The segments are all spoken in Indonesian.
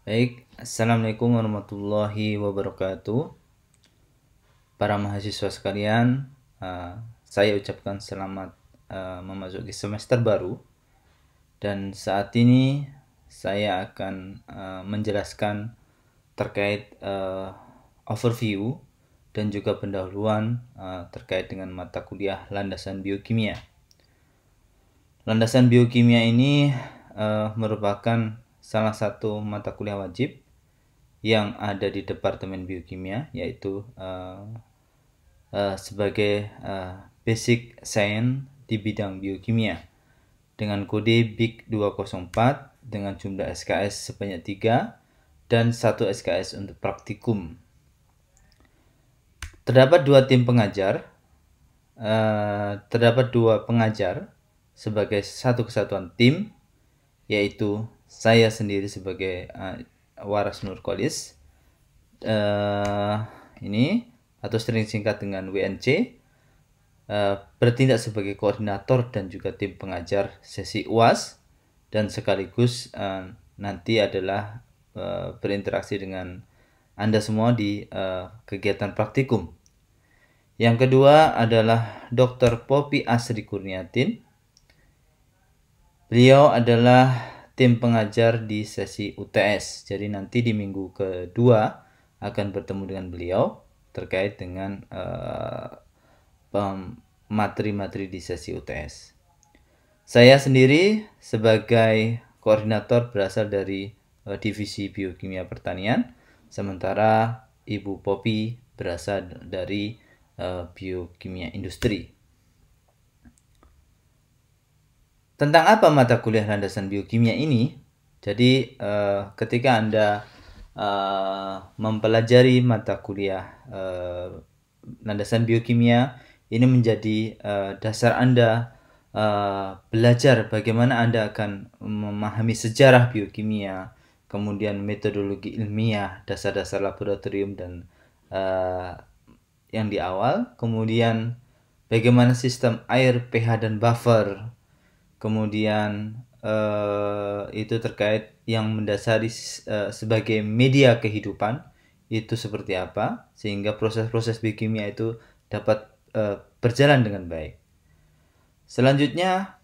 Baik, Assalamualaikum warahmatullahi wabarakatuh. Para mahasiswa sekalian, saya ucapkan selamat memasuki semester baru. Dan saat ini saya akan menjelaskan terkait overview dan juga pendahuluan terkait dengan mata kuliah landasan biokimia. Landasan biokimia ini merupakan salah satu mata kuliah wajib yang ada di Departemen Biokimia, yaitu sebagai Basic Science di bidang biokimia dengan kode BIK 204 dengan jumlah SKS sebanyak 3 dan 1 SKS untuk praktikum. Terdapat dua pengajar sebagai satu kesatuan tim, yaitu saya sendiri sebagai Waras Nurkolis ini atau sering singkat dengan WNC, bertindak sebagai koordinator dan juga tim pengajar sesi UAS, dan sekaligus nanti adalah berinteraksi dengan Anda semua di kegiatan praktikum. Yang kedua adalah Dr. Poppy Asri Kurniatin. Beliau adalah tim pengajar di sesi UTS. Jadi nanti di minggu kedua akan bertemu dengan beliau terkait dengan materi-materi di sesi UTS. Saya sendiri sebagai koordinator berasal dari Divisi Biokimia Pertanian, sementara Ibu Poppy berasal dari Biokimia Industri. Tentang apa mata kuliah landasan biokimia ini? Jadi ketika Anda mempelajari mata kuliah landasan biokimia, ini menjadi dasar Anda belajar bagaimana Anda akan memahami sejarah biokimia, kemudian metodologi ilmiah, dasar-dasar laboratorium dan yang di awal, kemudian bagaimana sistem air, pH dan buffer, kemudian itu terkait yang mendasari sebagai media kehidupan itu seperti apa, sehingga proses-proses biokimia itu dapat berjalan dengan baik. Selanjutnya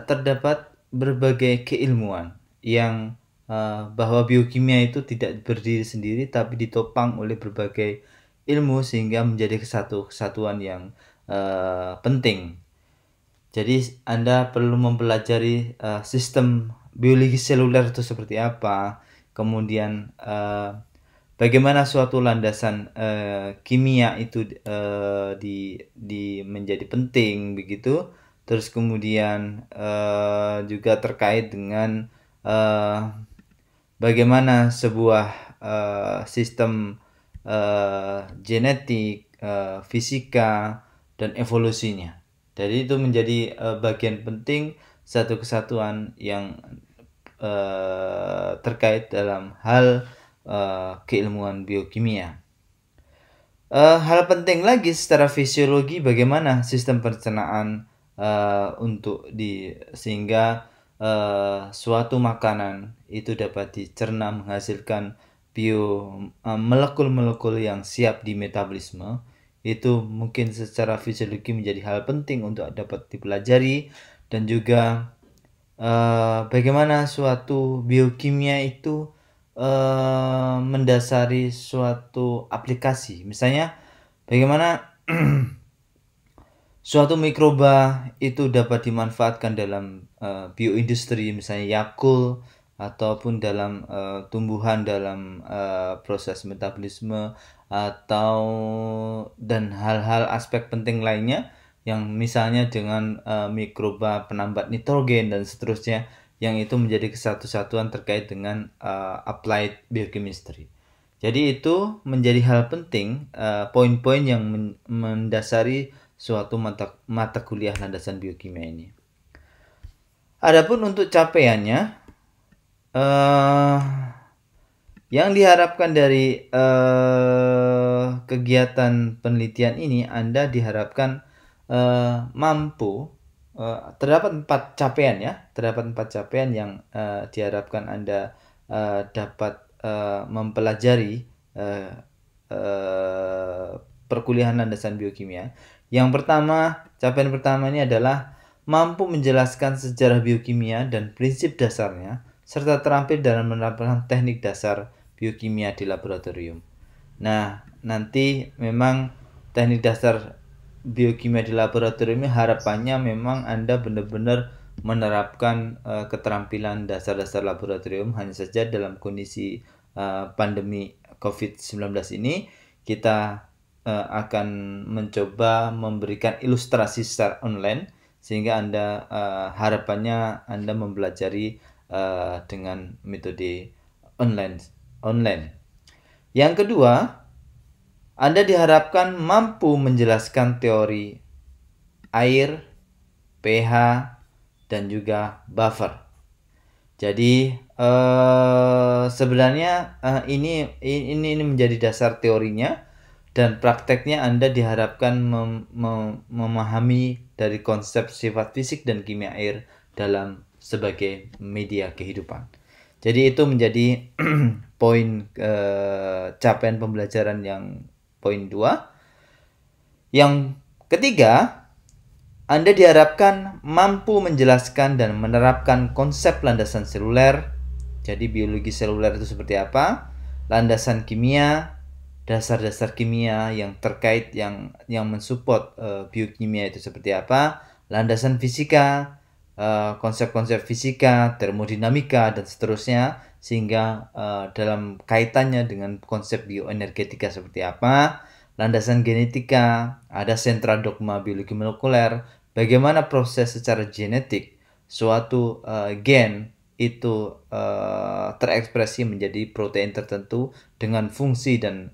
terdapat berbagai keilmuan yang bahwa biokimia itu tidak berdiri sendiri tapi ditopang oleh berbagai ilmu sehingga menjadi kesatuan yang penting. Jadi Anda perlu mempelajari sistem biologi seluler itu seperti apa, kemudian bagaimana suatu landasan kimia itu menjadi penting begitu. Terus kemudian juga terkait dengan bagaimana sebuah sistem genetik, fisika dan evolusinya. Jadi itu menjadi bagian penting satu kesatuan yang terkait dalam hal keilmuan biokimia. Hal penting lagi secara fisiologi, bagaimana sistem pencernaan sehingga suatu makanan itu dapat dicerna menghasilkan molekul-molekul yang siap di metabolisme. Itu mungkin secara fisiologi menjadi hal penting untuk dapat dipelajari, dan juga bagaimana suatu biokimia itu mendasari suatu aplikasi. Misalnya bagaimana suatu mikroba itu dapat dimanfaatkan dalam bioindustri, misalnya Yakult, ataupun dalam tumbuhan dalam proses metabolisme, dan hal-hal aspek penting lainnya yang misalnya dengan mikroba penambat nitrogen dan seterusnya, yang itu menjadi kesatuan terkait dengan applied biochemistry. Jadi itu menjadi hal penting, poin-poin yang mendasari suatu mata kuliah landasan biokimia ini. Adapun untuk capaiannya, yang diharapkan dari kegiatan penelitian ini, Anda diharapkan mampu terdapat 4 capaian ya, terdapat 4 capaian yang diharapkan Anda dapat mempelajari perkuliahan landasan biokimia. Yang pertama, capaian pertama ini adalah mampu menjelaskan sejarah biokimia dan prinsip dasarnya, serta terampil dalam menerapkan teknik dasar biokimia di laboratorium. Nah, nanti memang teknik dasar biokimia di laboratorium ini harapannya memang Anda benar-benar menerapkan keterampilan dasar-dasar laboratorium. Hanya saja dalam kondisi pandemi COVID-19 ini kita akan mencoba memberikan ilustrasi secara online sehingga Anda harapannya Anda mempelajari dengan metode online. Yang kedua, Anda diharapkan mampu menjelaskan teori air, pH, dan juga buffer. Jadi sebenarnya ini menjadi dasar teorinya, dan prakteknya Anda diharapkan memahami dari konsep sifat fisik dan kimia air dalam sebagai media kehidupan. Jadi itu menjadi poin capaian pembelajaran yang poin 2. Yang ketiga, Anda diharapkan mampu menjelaskan dan menerapkan konsep landasan seluler. Jadi biologi seluler itu seperti apa? Landasan kimia, dasar-dasar kimia yang terkait yang mensupport biokimia itu seperti apa? Landasan fisika, konsep-konsep fisika, termodinamika, dan seterusnya, sehingga dalam kaitannya dengan konsep bioenergetika seperti apa, landasan genetika, ada sentra dogma biologi molekuler, bagaimana proses secara genetik suatu gen itu terekspresi menjadi protein tertentu dengan fungsi dan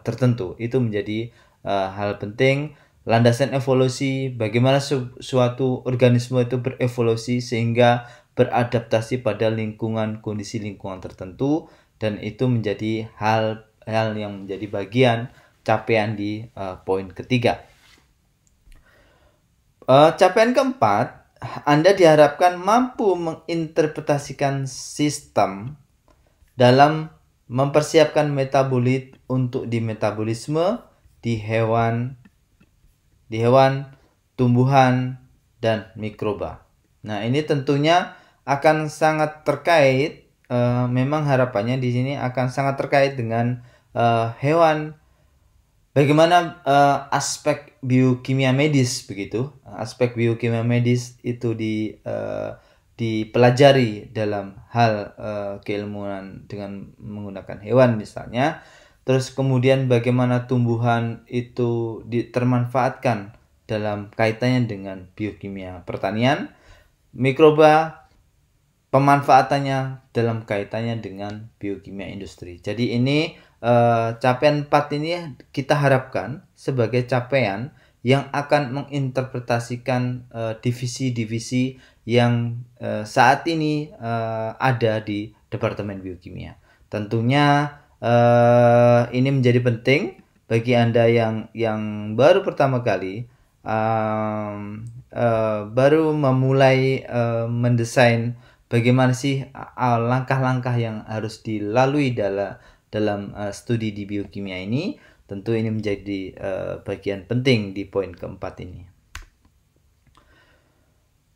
tertentu. Itu menjadi hal penting. Landasan evolusi, bagaimana suatu organisme itu berevolusi sehingga beradaptasi pada kondisi lingkungan tertentu, dan itu menjadi hal yang menjadi bagian capaian di poin ketiga. Capaian keempat, Anda diharapkan mampu menginterpretasikan sistem dalam mempersiapkan metabolit untuk dimetabolisme di hewan, tumbuhan, dan mikroba. Nah, ini tentunya akan sangat terkait, memang harapannya di sini akan sangat terkait dengan hewan. Bagaimana aspek biokimia medis begitu? Aspek biokimia medis itu dipelajari dalam hal keilmuan dengan menggunakan hewan misalnya. Terus kemudian bagaimana tumbuhan itu termanfaatkan dalam kaitannya dengan biokimia pertanian, mikroba, pemanfaatannya dalam kaitannya dengan biokimia industri. Jadi ini capaian 4 ini kita harapkan sebagai capaian yang akan menginterpretasikan divisi-divisi yang saat ini ada di Departemen Biokimia. Tentunya ini menjadi penting bagi Anda yang baru pertama kali baru memulai mendesain bagaimana sih langkah-langkah yang harus dilalui dalam studi di biokimia ini. Tentu ini menjadi bagian penting di poin keempat ini.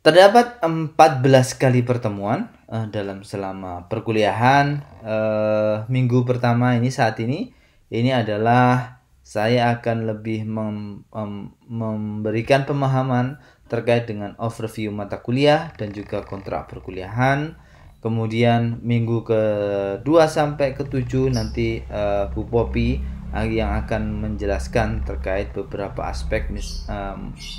Terdapat 14 kali pertemuan dalam selama perkuliahan. Minggu pertama ini saat ini adalah saya akan lebih memberikan pemahaman terkait dengan overview mata kuliah dan juga kontrak perkuliahan. Kemudian minggu ke-2 sampai ke-7 nanti Bu Popi yang akan menjelaskan terkait beberapa aspek.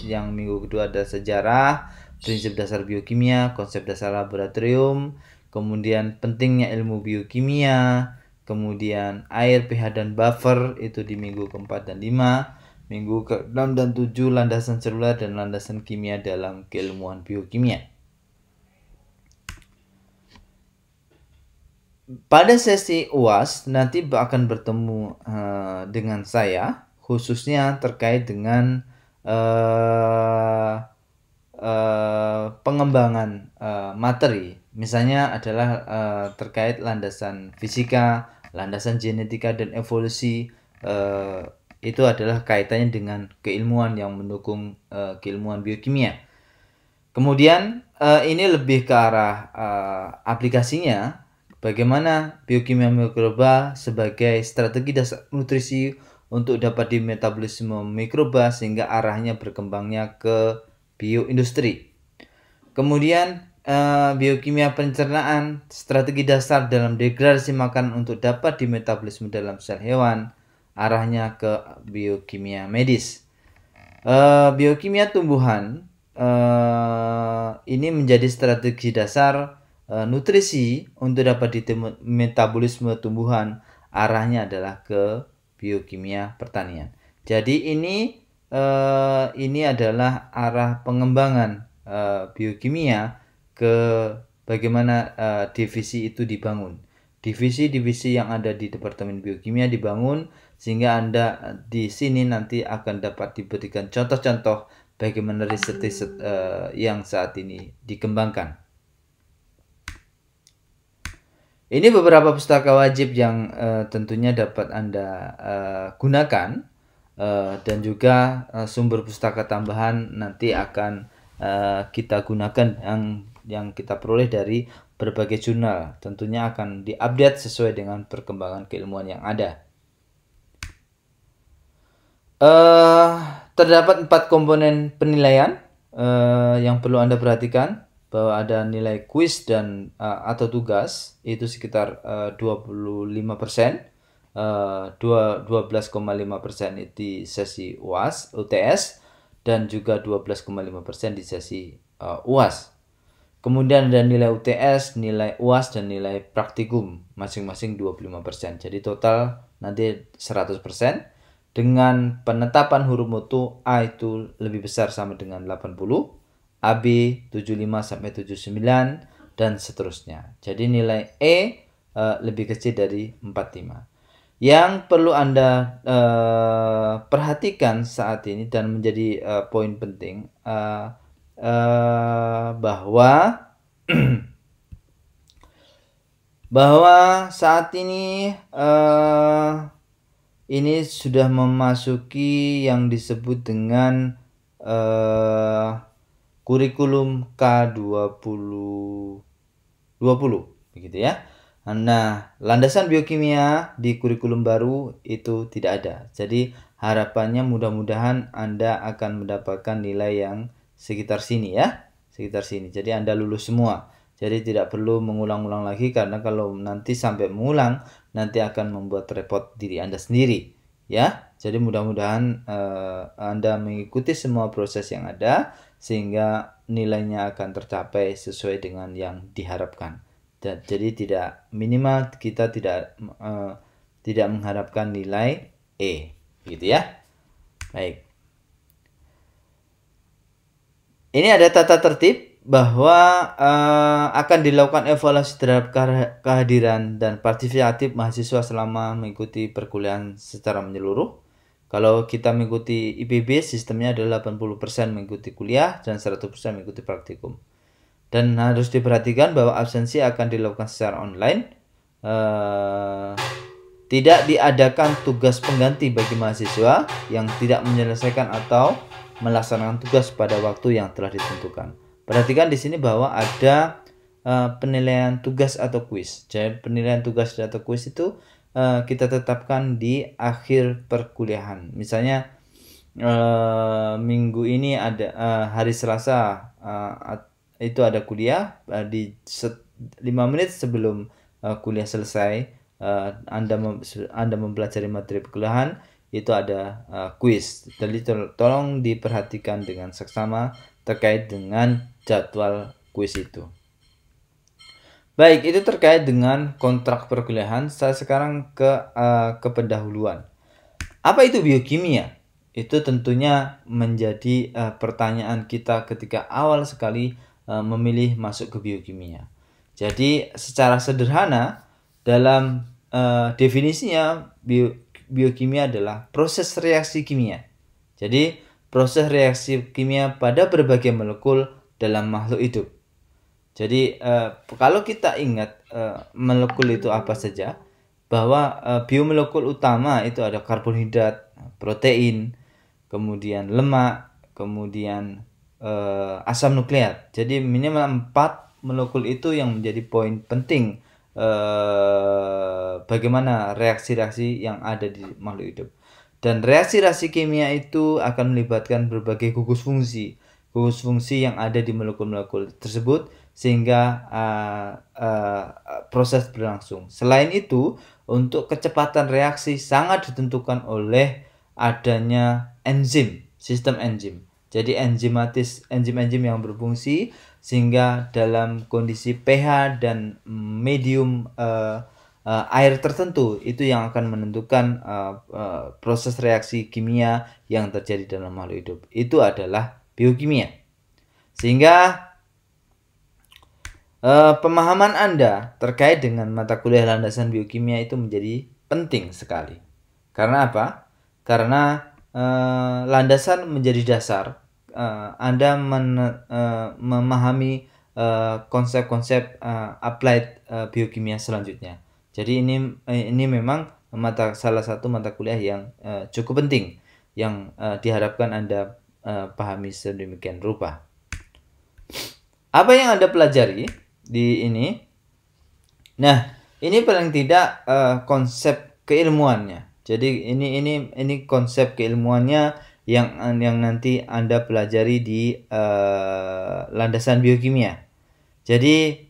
Yang minggu kedua ada sejarah, prinsip dasar biokimia, konsep dasar laboratorium, kemudian pentingnya ilmu biokimia, kemudian air, pH, dan buffer itu di minggu ke-4 dan 5. Minggu ke-6 dan 7 landasan seluler dan landasan kimia dalam keilmuan biokimia. Pada sesi UAS nanti akan bertemu dengan saya khususnya terkait dengan pengembangan materi, misalnya adalah terkait landasan fisika, landasan genetika dan evolusi, itu adalah kaitannya dengan keilmuan yang mendukung keilmuan biokimia. Kemudian ini lebih ke arah aplikasinya, bagaimana biokimia mikroba sebagai strategi dasar nutrisi untuk dapat di metabolisme mikroba sehingga arahnya berkembangnya ke bioindustri. Kemudian biokimia pencernaan, strategi dasar dalam degradasi makanan untuk dapat di metabolisme dalam sel hewan, arahnya ke biokimia medis. Biokimia tumbuhan ini menjadi strategi dasar nutrisi untuk dapat di metabolisme tumbuhan, arahnya adalah ke biokimia pertanian. Jadi ini adalah arah pengembangan biokimia ke bagaimana divisi itu dibangun. Divisi-divisi yang ada di Departemen Biokimia dibangun sehingga Anda di sini nanti akan dapat diberikan contoh-contoh bagaimana riset yang saat ini dikembangkan. Ini beberapa pustaka wajib yang tentunya dapat Anda gunakan, dan juga sumber pustaka tambahan nanti akan kita gunakan yang kita peroleh dari berbagai jurnal. Tentunya akan diupdate sesuai dengan perkembangan keilmuan yang ada. Terdapat 4 komponen penilaian yang perlu Anda perhatikan, bahwa ada nilai kuis dan atau tugas itu sekitar 25%, 12,5% di sesi UTS dan juga 12,5% di sesi UAS. Kemudian ada nilai UTS, nilai UAS dan nilai praktikum masing-masing 25%. Jadi total nanti 100%. Dengan penetapan huruf mutu A itu lebih besar sama dengan 80, AB 75 sampai 79 dan seterusnya. Jadi nilai E lebih kecil dari 45. Yang perlu Anda perhatikan saat ini dan menjadi poin penting bahwa saat ini sudah memasuki yang disebut dengan kurikulum K2020 begitu ya. Nah, landasan biokimia di kurikulum baru itu tidak ada. Jadi harapannya mudah-mudahan Anda akan mendapatkan nilai yang sekitar sini ya, sekitar sini. Jadi Anda lulus semua. Jadi tidak perlu mengulang-ulang lagi, karena kalau nanti sampai mengulang nanti akan membuat repot diri Anda sendiri ya. Jadi mudah-mudahan Anda mengikuti semua proses yang ada sehingga nilainya akan tercapai sesuai dengan yang diharapkan. Jadi tidak minimal kita tidak mengharapkan nilai E gitu ya. Baik. Ini ada tata tertib bahwa akan dilakukan evaluasi terhadap kehadiran dan partisipatif mahasiswa selama mengikuti perkuliahan secara menyeluruh. Kalau kita mengikuti IPB, sistemnya adalah 80% mengikuti kuliah dan 100% mengikuti praktikum. Dan harus diperhatikan bahwa absensi akan dilakukan secara online. Tidak diadakan tugas pengganti bagi mahasiswa yang tidak menyelesaikan atau melaksanakan tugas pada waktu yang telah ditentukan. Perhatikan di sini bahwa ada penilaian tugas atau kuis. Jadi penilaian tugas atau kuis itu kita tetapkan di akhir perkuliahan. Misalnya minggu ini ada hari Selasa itu ada kuliah, di 5 menit sebelum kuliah selesai Anda mempelajari materi perkuliahan, itu ada kuis. Jadi tolong diperhatikan dengan seksama terkait dengan jadwal kuis itu. Baik, itu terkait dengan kontrak perkuliahan. Saya sekarang ke pendahuluan. Apa itu biokimia? Itu tentunya menjadi pertanyaan kita ketika awal sekali memilih masuk ke biokimia. Jadi secara sederhana dalam definisinya biokimia adalah proses reaksi kimia. Jadi proses reaksi kimia pada berbagai molekul dalam makhluk hidup. Jadi kalau kita ingat molekul itu apa saja, bahwa biomolekul utama itu ada karbohidrat, protein, kemudian lemak, kemudian asam nukleat. Jadi minimal 4 molekul itu yang menjadi poin penting bagaimana reaksi-reaksi yang ada di makhluk hidup. Dan reaksi-reaksi kimia itu akan melibatkan berbagai gugus fungsi yang ada di molekul-molekul tersebut sehingga proses berlangsung. Selain itu, untuk kecepatan reaksi sangat ditentukan oleh adanya sistem enzim. Jadi enzim yang berfungsi sehingga dalam kondisi pH dan medium air tertentu itu yang akan menentukan proses reaksi kimia yang terjadi dalam makhluk hidup. Itu adalah biokimia. Sehingga pemahaman Anda terkait dengan mata kuliah landasan biokimia itu menjadi penting sekali. Karena apa? Karena landasan menjadi dasar Anda memahami konsep-konsep applied biokimia selanjutnya. Jadi ini memang salah satu mata kuliah yang cukup penting yang diharapkan Anda pahami sedemikian rupa. Apa yang Anda pelajari di ini? Nah, ini paling tidak konsep keilmuannya. Jadi ini konsep keilmuannya yang nanti Anda pelajari di landasan biokimia. Jadi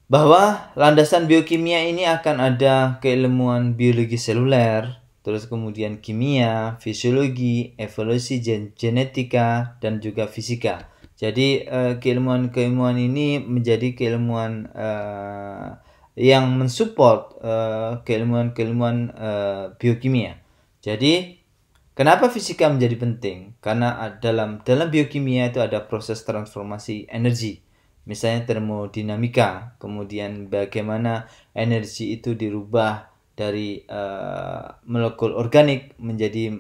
bahwa landasan biokimia ini akan ada keilmuan biologi seluler, terus kemudian kimia, fisiologi, evolusi genetika, dan juga fisika. Jadi keilmuan ini menjadi keilmuan yang mensupport keilmuan biokimia. Jadi kenapa fisika menjadi penting? Karena dalam biokimia itu ada proses transformasi energi. Misalnya termodinamika, kemudian bagaimana energi itu dirubah dari molekul organik menjadi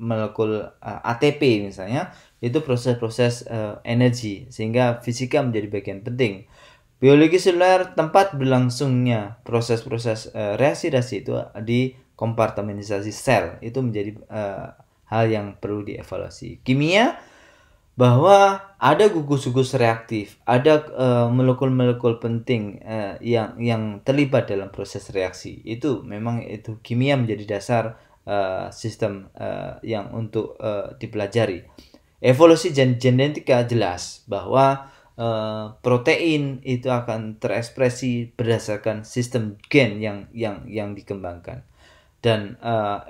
molekul ATP misalnya, itu proses-proses energi, sehingga fisika menjadi bagian penting. Biologi seluler, tempat berlangsungnya proses-proses reaksi-reaksi itu di kompartementasi sel, itu menjadi hal yang perlu dievaluasi. Kimia, bahwa ada gugus-gugus reaktif, ada molekul-molekul penting yang terlibat dalam proses reaksi. Itu memang itu kimia menjadi dasar sistem yang untuk dipelajari. Evolusi genetika jelas bahwa protein itu akan terekspresi berdasarkan sistem gen yang dikembangkan. Dan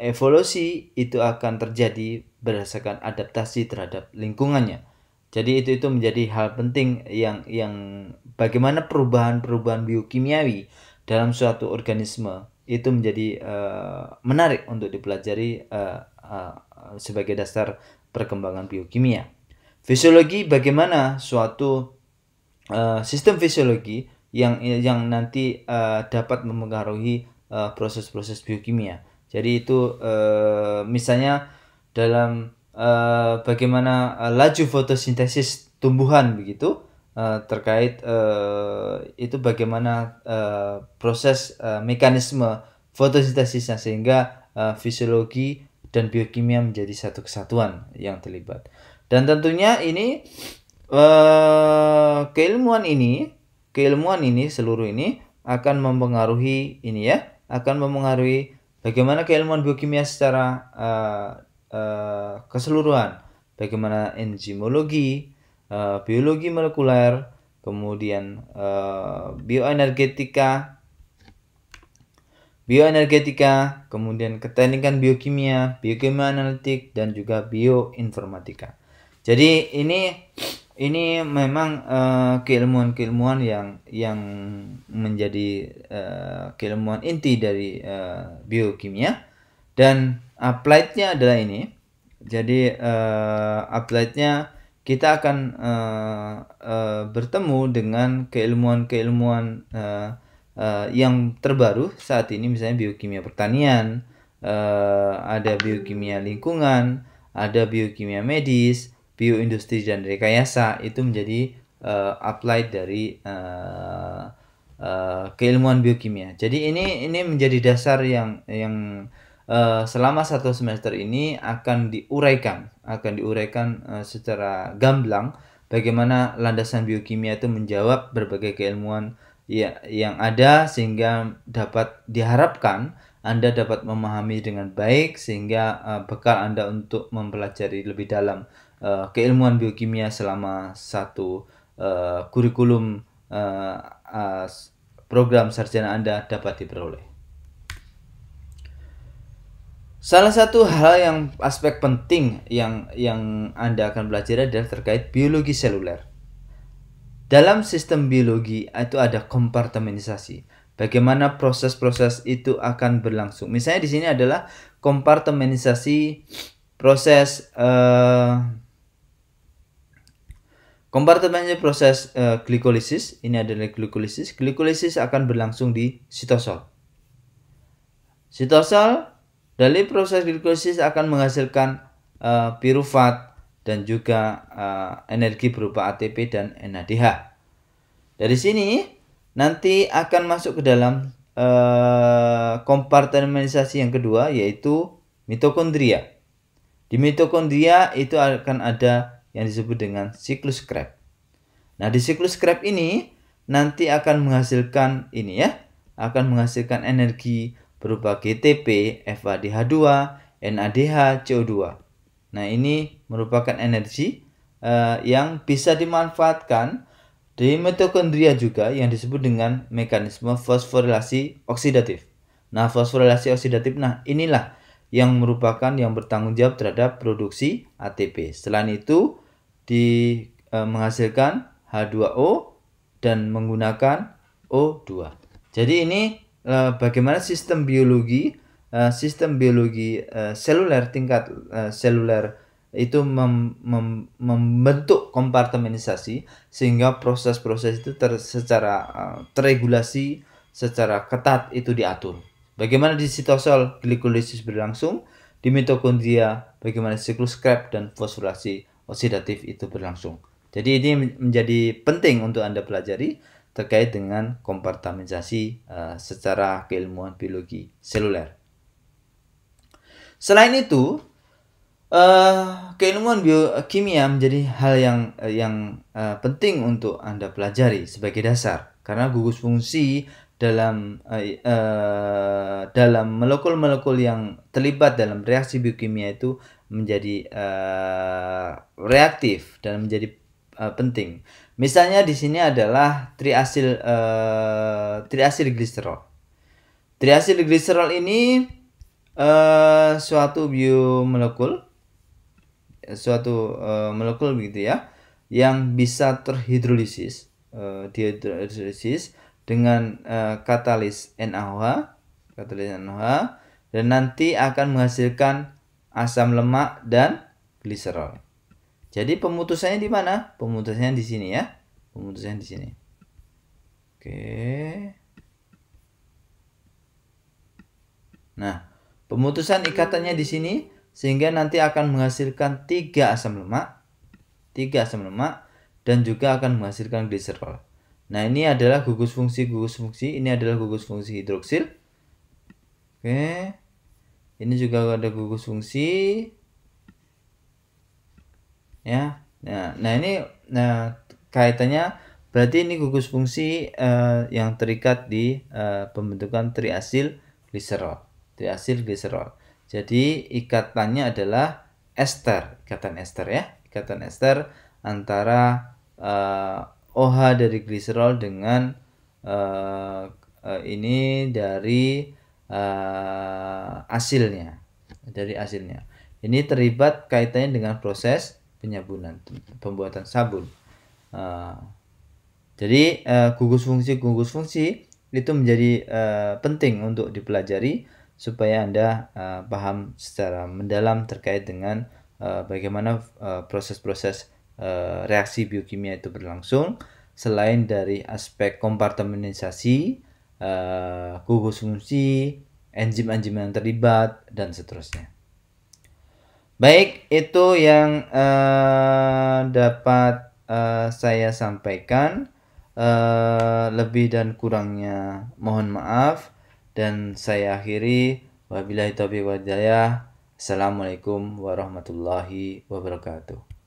evolusi itu akan terjadi berdasarkan adaptasi terhadap lingkungannya. Jadi itu menjadi hal penting yang bagaimana perubahan biokimiawi dalam suatu organisme itu menjadi menarik untuk dipelajari sebagai dasar perkembangan biokimia. Fisiologi, bagaimana suatu sistem fisiologi yang nanti dapat mempengaruhi proses-proses biokimia. Jadi itu misalnya dalam bagaimana laju fotosintesis tumbuhan begitu, terkait itu bagaimana proses mekanisme fotosintesisnya, sehingga fisiologi dan biokimia menjadi satu kesatuan yang terlibat. Dan tentunya ini keilmuan ini seluruh ini akan mempengaruhi bagaimana keilmuan biokimia secara keseluruhan, bagaimana enzimologi, biologi molekuler, kemudian bioenergetika, kemudian keteknikan biokimia, biokimia analitik, dan juga bioinformatika. Jadi ini memang keilmuan-keilmuan yang menjadi keilmuan inti dari biokimia, dan applied-nya adalah ini. Jadi applied-nya kita akan bertemu dengan keilmuan-keilmuan yang terbaru saat ini, misalnya biokimia pertanian, ada biokimia lingkungan, ada biokimia medis, bioindustri dan rekayasa. Itu menjadi applied dari keilmuan biokimia. Jadi ini menjadi dasar yang selama satu semester ini akan diuraikan secara gamblang bagaimana landasan biokimia itu menjawab berbagai keilmuan yang ada, sehingga dapat diharapkan Anda dapat memahami dengan baik, sehingga bekal Anda untuk mempelajari lebih dalam keilmuan biokimia selama satu kurikulum program sarjana Anda dapat diperoleh. Salah satu hal yang aspek penting yang Anda akan belajar adalah terkait biologi seluler. Dalam sistem biologi itu ada kompartementasi. Bagaimana proses-proses itu akan berlangsung. Misalnya di sini adalah kompartementasi proses glikolisis. Ini adalah glikolisis. Glikolisis akan berlangsung di sitosol. Sitosol dari proses glikolisis akan menghasilkan pirufat dan juga energi berupa ATP dan NADH. Dari sini nanti akan masuk ke dalam kompartementasi yang kedua, yaitu mitokondria. Di mitokondria itu akan ada yang disebut dengan siklus Krebs. Nah, di siklus Krebs ini nanti akan menghasilkan akan menghasilkan energi berupa GTP, FADH2, NADH, CO2. Nah, ini merupakan energi yang bisa dimanfaatkan di mitokondria juga, yang disebut dengan mekanisme fosforilasi oksidatif. Nah, fosforilasi oksidatif, inilah yang merupakan yang bertanggung jawab terhadap produksi ATP. Selain itu, menghasilkan H2O dan menggunakan O2. Jadi ini bagaimana sistem biologi seluler, tingkat seluler itu membentuk kompartementasi, sehingga proses-proses itu secara terregulasi, secara ketat itu diatur. Bagaimana di sitosol glikolisis berlangsung, di mitokondria bagaimana siklus Krebs dan fosforilasi oksidatif itu berlangsung. Jadi ini menjadi penting untuk Anda pelajari terkait dengan kompartementasi secara keilmuan biologi seluler. Selain itu, keilmuan biokimia menjadi hal yang penting untuk Anda pelajari sebagai dasar, karena gugus fungsi dalam molekul-molekul yang terlibat dalam reaksi biokimia itu menjadi reaktif dan menjadi penting. Misalnya di sini adalah triasil gliserol. Triasil gliserol ini suatu biomolekul, molekul begitu ya, yang bisa terhidrolisis, dengan katalis NaOH, dan nanti akan menghasilkan asam lemak dan gliserol. Jadi pemutusannya di mana? Pemutusannya di sini ya. Pemutusannya di sini. Oke. Nah, pemutusan ikatannya di sini sehingga nanti akan menghasilkan 3 asam lemak dan juga akan menghasilkan gliserol. Nah, ini adalah gugus fungsi. Ini adalah gugus fungsi hidroksil. Oke. Ini juga ada gugus fungsi. Ya. Nah ini kaitannya berarti ini gugus fungsi yang terikat di pembentukan triasil gliserol. Jadi ikatannya adalah ikatan ester antara OH dari gliserol dengan ini dari asilnya. Ini terlibat kaitannya dengan proses penyabunan, pembuatan sabun. Jadi gugus fungsi itu menjadi penting untuk dipelajari supaya Anda paham secara mendalam terkait dengan bagaimana proses-proses reaksi biokimia itu berlangsung. Selain dari aspek kompartementasi, gugus fungsi, enzim-enzim yang terlibat, dan seterusnya. Baik, itu yang dapat saya sampaikan. Lebih dan kurangnya mohon maaf, dan saya akhiri. Wabillahi taufiq wal hidayah. Assalamualaikum warahmatullahi wabarakatuh.